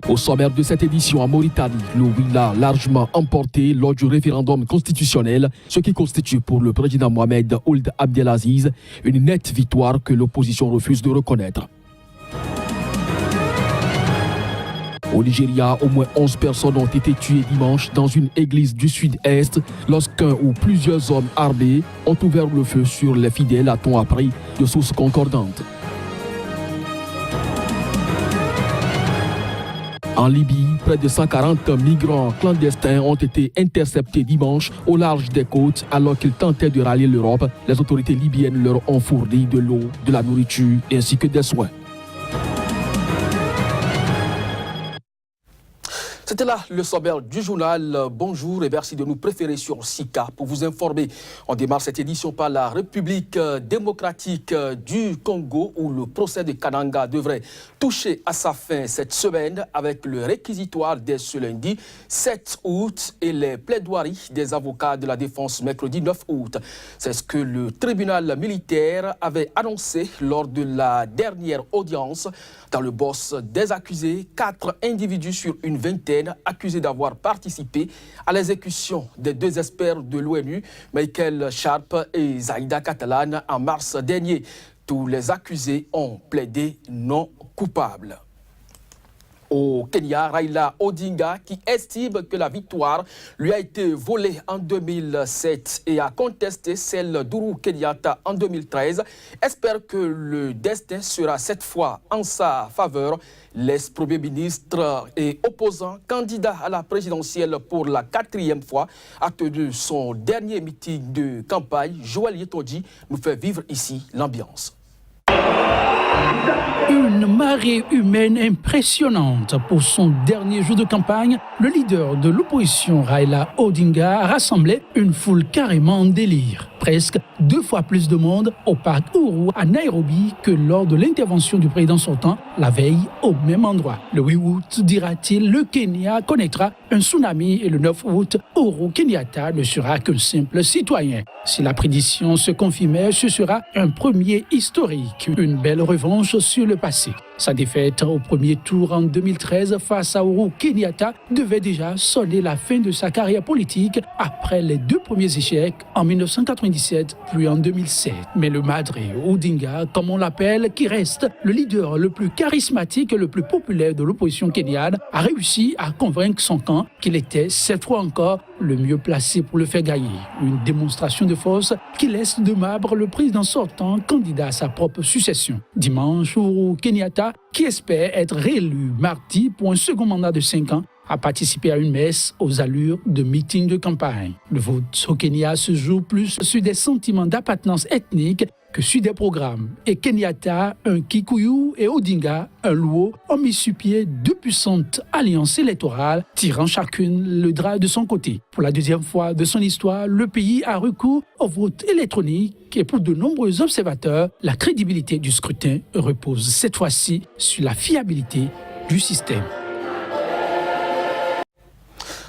Au sommaire de cette édition en Mauritanie, le oui l'a largement emporté lors du référendum constitutionnel, ce qui constitue pour le président Mohamed Ould Abdelaziz une nette victoire que l'opposition refuse de reconnaître. Au Nigeria, au moins 11 personnes ont été tuées dimanche dans une église du sud-est lorsqu'un ou plusieurs hommes armés ont ouvert le feu sur les fidèles, a-t-on appris de sources concordantes. En Libye, près de 140 migrants clandestins ont été interceptés dimanche au large des côtes alors qu'ils tentaient de rallier l'Europe. Les autorités libyennes leur ont fourni de l'eau, de la nourriture ainsi que des soins. C'était là le sommaire du journal. Bonjour et merci de nous préférer sur Sika pour vous informer. On démarre cette édition par la République démocratique du Congo où le procès de Kananga devrait toucher à sa fin cette semaine avec le réquisitoire dès ce lundi 7 août et les plaidoiries des avocats de la défense mercredi 9 août. C'est ce que le tribunal militaire avait annoncé lors de la dernière audience. Dans le boss des accusés, 4 individus sur une vingtaine accusés d'avoir participé à l'exécution des 2 experts de l'ONU, Michael Sharp et Zaïda Catalan, en mars dernier. Tous les accusés ont plaidé non coupables. Au Kenya, Raila Odinga, qui estime que la victoire lui a été volée en 2007 et a contesté celle d'Ourou Kenyatta en 2013, espère que le destin sera cette fois en sa faveur. L'ex-premier ministre et opposant candidat à la présidentielle pour la 4e fois a tenu son dernier meeting de campagne. Joël Yetoji nous fait vivre ici l'ambiance. Une marée humaine impressionnante pour son dernier jour de campagne. Le leader de l'opposition, Raila Odinga, a rassemblé une foule carrément en délire. Presque 2 fois plus de monde au parc Uhuru à Nairobi que lors de l'intervention du président sortant la veille au même endroit. Le 8 août, dira-t-il, le Kenya connaîtra un tsunami et le 9 août, Uhuru Kenyatta ne sera qu'un simple citoyen. Si la prédiction se confirmait, ce sera un premier historique, une belle revanche sur le passé. Sa défaite au premier tour en 2013 face à Uhuru Kenyatta devait déjà sonner la fin de sa carrière politique après les 2 premiers échecs en 1997 puis en 2007. Mais le Madre Odinga, comme on l'appelle, qui reste le leader le plus charismatique et le plus populaire de l'opposition kenyane, a réussi à convaincre son camp qu'il était cette fois encore le mieux placé pour le faire gagner. Une démonstration de force qui laisse de marbre le président sortant candidat à sa propre succession. Dimanche, Uhuru Kenyatta, qui espère être réélu mardi pour un second mandat de 5 ans, a participé à une messe aux allures de meeting de campagne. Le vote au Kenya se joue plus sur des sentiments d'appartenance ethnique que sur des programmes. Et Kenyatta, un Kikuyu, et Odinga, un Luo, ont mis sur pied 2 puissantes alliances électorales, tirant chacune le drap de son côté. Pour la 2e fois de son histoire, le pays a recours au vote électronique et pour de nombreux observateurs, la crédibilité du scrutin repose cette fois-ci sur la fiabilité du système.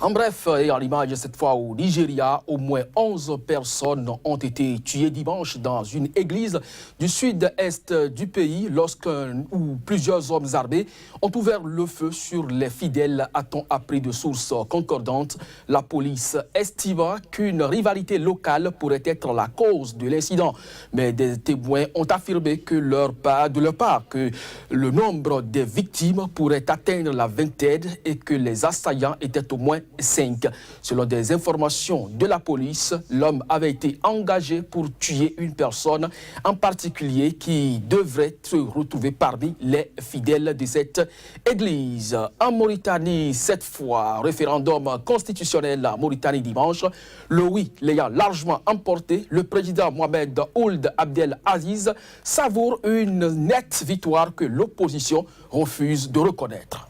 En bref, et en l'image cette fois au Nigeria, au moins 11 personnes ont été tuées dimanche dans une église du sud-est du pays lorsqu'un ou plusieurs hommes armés ont ouvert le feu sur les fidèles, a-t-on appris de sources concordantes. La police estima qu'une rivalité locale pourrait être la cause de l'incident. Mais des témoins ont affirmé que de leur part que le nombre des victimes pourrait atteindre la vingtaine et que les assaillants étaient au moins 5. Selon des informations de la police, l'homme avait été engagé pour tuer une personne en particulier qui devrait se retrouver parmi les fidèles de cette église. En Mauritanie, cette fois, référendum constitutionnel en Mauritanie dimanche, le oui l'ayant largement emporté, le président Mohamed Ould Abdelaziz savoure une nette victoire que l'opposition refuse de reconnaître.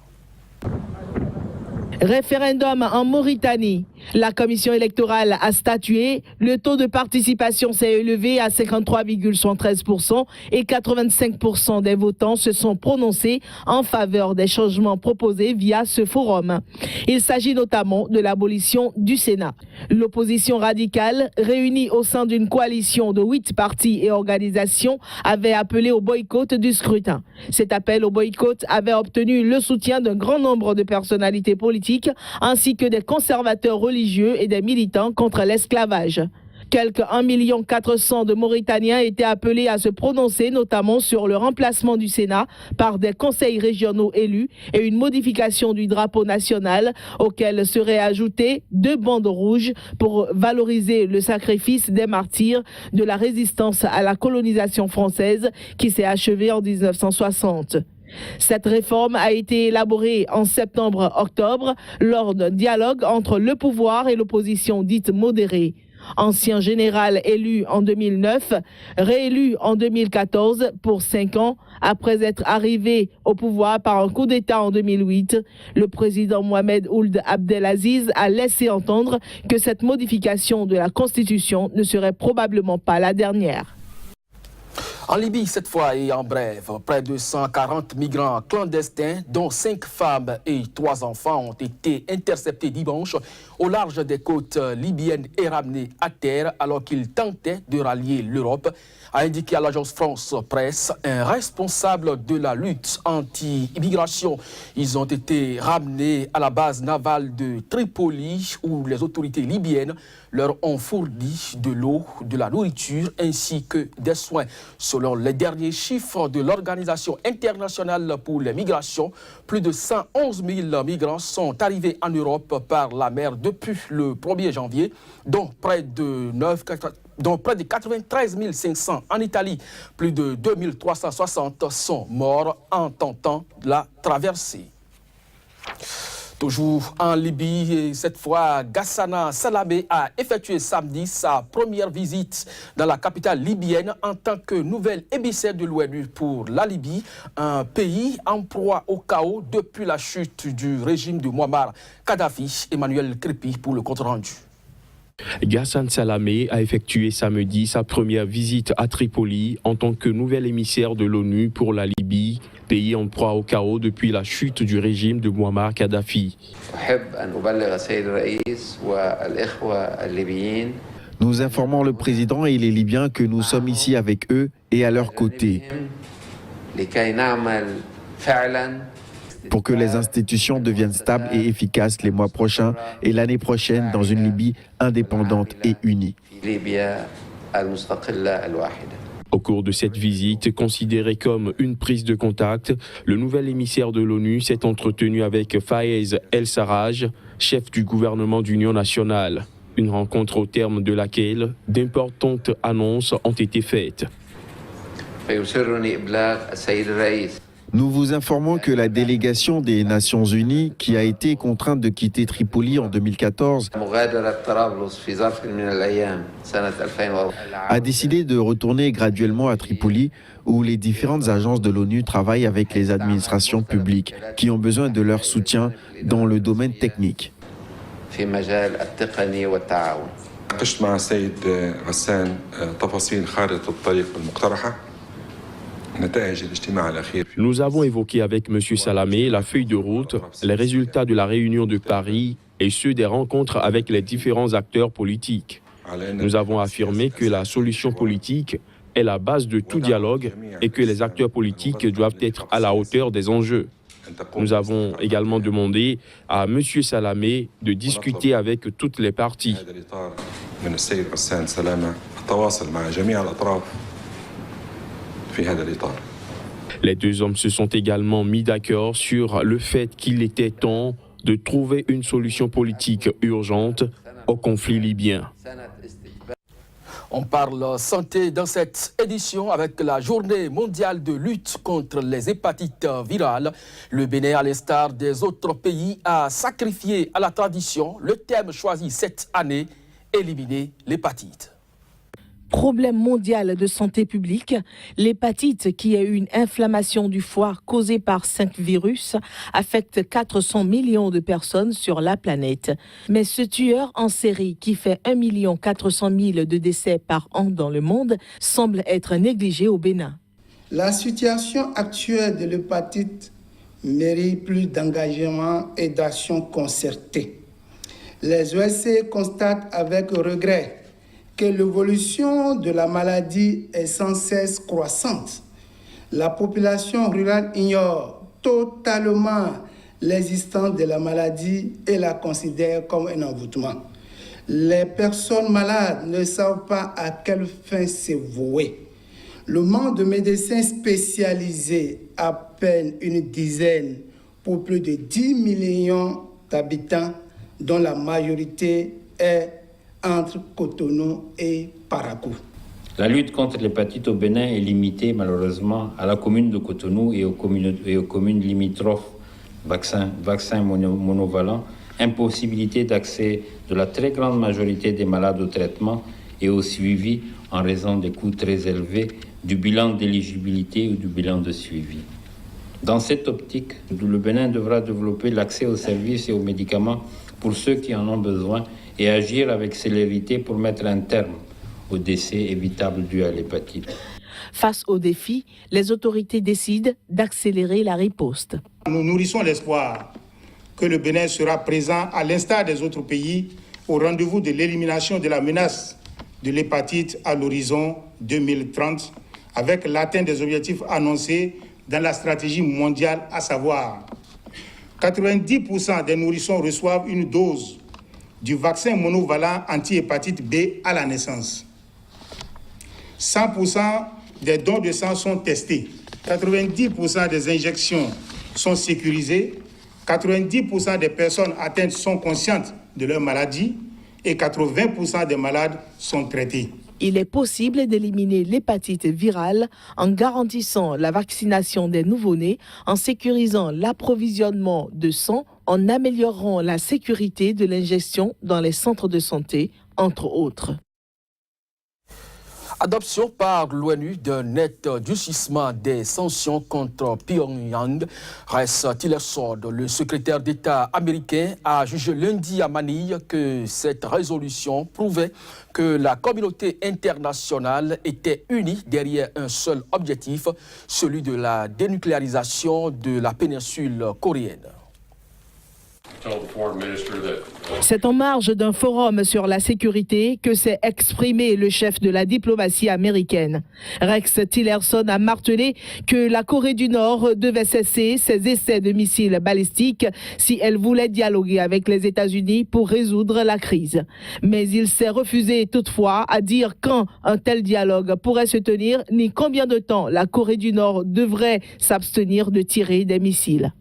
Référendum en Mauritanie. La commission électorale a statué. Le taux de participation s'est élevé à 53,73% et 85% des votants se sont prononcés en faveur des changements proposés via ce forum. Il s'agit notamment de l'abolition du Sénat. L'opposition radicale, réunie au sein d'une coalition de 8 partis et organisations, avait appelé au boycott du scrutin. Cet appel au boycott avait obtenu le soutien d'un grand nombre de personnalités politiques ainsi que des conservateurs religieux et des militants contre l'esclavage. Quelques 1 400 000 de Mauritaniens étaient appelés à se prononcer, notamment sur le remplacement du Sénat par des conseils régionaux élus et une modification du drapeau national auquel seraient ajoutées 2 bandes rouges pour valoriser le sacrifice des martyrs de la résistance à la colonisation française qui s'est achevée en 1960. Cette réforme a été élaborée en septembre-octobre lors d'un dialogue entre le pouvoir et l'opposition dite modérée. Ancien général élu en 2009, réélu en 2014 pour 5 ans après être arrivé au pouvoir par un coup d'État en 2008, le président Mohamed Ould Abdelaziz a laissé entendre que cette modification de la Constitution ne serait probablement pas la dernière. En Libye, cette fois, et en bref, près de 140 migrants clandestins, dont 5 femmes et 3 enfants, ont été interceptés dimanche au large des côtes libyennes et ramenés à terre alors qu'ils tentaient de rallier l'Europe, a indiqué à l'agence France Presse un responsable de la lutte anti-immigration. Ils ont été ramenés à la base navale de Tripoli où les autorités libyennes leur ont fourni de l'eau, de la nourriture ainsi que des soins. Selon les derniers chiffres de l'Organisation internationale pour les migrations, plus de 111 000 migrants sont arrivés en Europe par la mer depuis le 1er janvier, dont près de 93 500 en Italie. Plus de 2 360 sont morts en tentant la traversée. Toujours en Libye, et cette fois, Ghassan Salamé a effectué samedi sa première visite dans la capitale libyenne en tant que nouvel émissaire de l'ONU pour la Libye, un pays en proie au chaos depuis la chute du régime de Muammar Kadhafi. Emmanuel Crépi pour le compte-rendu. Ghassan Salamé a effectué samedi sa première visite à Tripoli en tant que nouvel émissaire de l'ONU pour la Libye, pays en proie au chaos depuis la chute du régime de Muammar Kadhafi. Nous informons le président et les Libyens que nous sommes ici avec eux et à leur côté pour que les institutions deviennent stables et efficaces les mois prochains et l'année prochaine dans une Libye indépendante et unie. Au cours de cette visite, considérée comme une prise de contact, le nouvel émissaire de l'ONU s'est entretenu avec Fayez El-Sarraj, chef du gouvernement d'union nationale. Une rencontre au terme de laquelle d'importantes annonces ont été faites. Nous vous informons que la délégation des Nations Unies, qui a été contrainte de quitter Tripoli en 2014, a décidé de retourner graduellement à Tripoli, où les différentes agences de l'ONU travaillent avec les administrations publiques, qui ont besoin de leur soutien dans le domaine technique. Nous avons évoqué avec M. Salamé la feuille de route, les résultats de la réunion de Paris et ceux des rencontres avec les différents acteurs politiques. Nous avons affirmé que la solution politique est la base de tout dialogue et que les acteurs politiques doivent être à la hauteur des enjeux. Nous avons également demandé à M. Salamé de discuter avec toutes les parties. Les 2 hommes se sont également mis d'accord sur le fait qu'il était temps de trouver une solution politique urgente au conflit libyen. On parle santé dans cette édition avec la journée mondiale de lutte contre les hépatites virales. Le Bénin, à l'instar des autres pays, a sacrifié à la tradition le thème choisi cette année, éliminer l'hépatite. Problème mondial de santé publique, l'hépatite, qui est une inflammation du foie causée par 5 virus, affecte 400 millions de personnes sur la planète. Mais ce tueur en série, qui fait 1 400 000 de décès par an dans le monde, semble être négligé au Bénin. La situation actuelle de l'hépatite mérite plus d'engagement et d'action concertée. Les OSC constatent avec regret que l'évolution de la maladie est sans cesse croissante. La population rurale ignore totalement l'existence de la maladie et la considère comme un envoûtement. Les personnes malades ne savent pas à quelle fin se vouer. Le manque de médecins spécialisés, à peine une dizaine pour plus de 10 millions d'habitants, dont la majorité est entre Cotonou et Parakou. La lutte contre l'hépatite au Bénin est limitée malheureusement à la commune de Cotonou et aux communes limitrophes, vaccins monovalents, impossibilité d'accès de la très grande majorité des malades au traitement et au suivi en raison des coûts très élevés du bilan d'éligibilité ou du bilan de suivi. Dans cette optique, le Bénin devra développer l'accès aux services et aux médicaments pour ceux qui en ont besoin et agir avec célérité pour mettre un terme aux décès évitables dus à l'hépatite. Face aux défis, les autorités décident d'accélérer la riposte. Nous nourrissons l'espoir que le Bénin sera présent, à l'instar des autres pays, au rendez-vous de l'élimination de la menace de l'hépatite à l'horizon 2030, avec l'atteinte des objectifs annoncés dans la stratégie mondiale, à savoir 90% des nourrissons reçoivent une dose du vaccin monovalent anti-hépatite B à la naissance. 100% des dons de sang sont testés. 90% des injections sont sécurisées. 90% des personnes atteintes sont conscientes de leur maladie et 80% des malades sont traités. Il est possible d'éliminer l'hépatite virale en garantissant la vaccination des nouveau-nés, en sécurisant l'approvisionnement de sang, en améliorant la sécurité de l'ingestion dans les centres de santé, entre autres. Adoption par l'ONU d'un net durcissement des sanctions contre Pyongyang. Rex Tillerson, le secrétaire d'État américain, a jugé lundi à Manille que cette résolution prouvait que la communauté internationale était unie derrière un seul objectif, celui de la dénucléarisation de la péninsule coréenne. C'est en marge d'un forum sur la sécurité que s'est exprimé le chef de la diplomatie américaine. Rex Tillerson a martelé que la Corée du Nord devait cesser ses essais de missiles balistiques si elle voulait dialoguer avec les États-Unis pour résoudre la crise. Mais il s'est refusé toutefois à dire quand un tel dialogue pourrait se tenir, ni combien de temps la Corée du Nord devrait s'abstenir de tirer des missiles.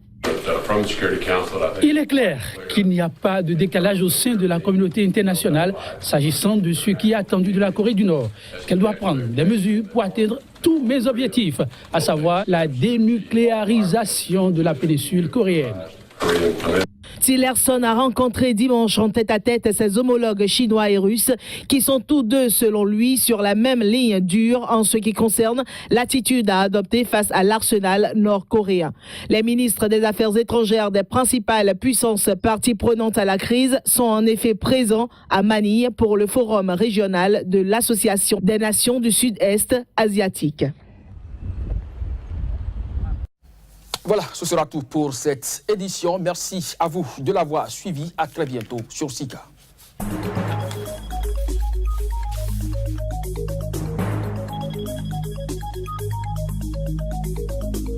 Il est clair qu'il n'y a pas de décalage au sein de la communauté internationale s'agissant de ce qui est attendu de la Corée du Nord, qu'elle doit prendre des mesures pour atteindre tous mes objectifs, à savoir la dénucléarisation de la péninsule coréenne. Tillerson a rencontré dimanche en tête-à-tête ses homologues chinois et russes qui sont tous deux, selon lui, sur la même ligne dure en ce qui concerne l'attitude à adopter face à l'arsenal nord-coréen. Les ministres des Affaires étrangères des principales puissances parties prenantes à la crise sont en effet présents à Manille pour le forum régional de l'Association des nations du Sud-Est asiatique. Voilà, ce sera tout pour cette édition. Merci à vous de l'avoir suivi. À très bientôt sur SICA.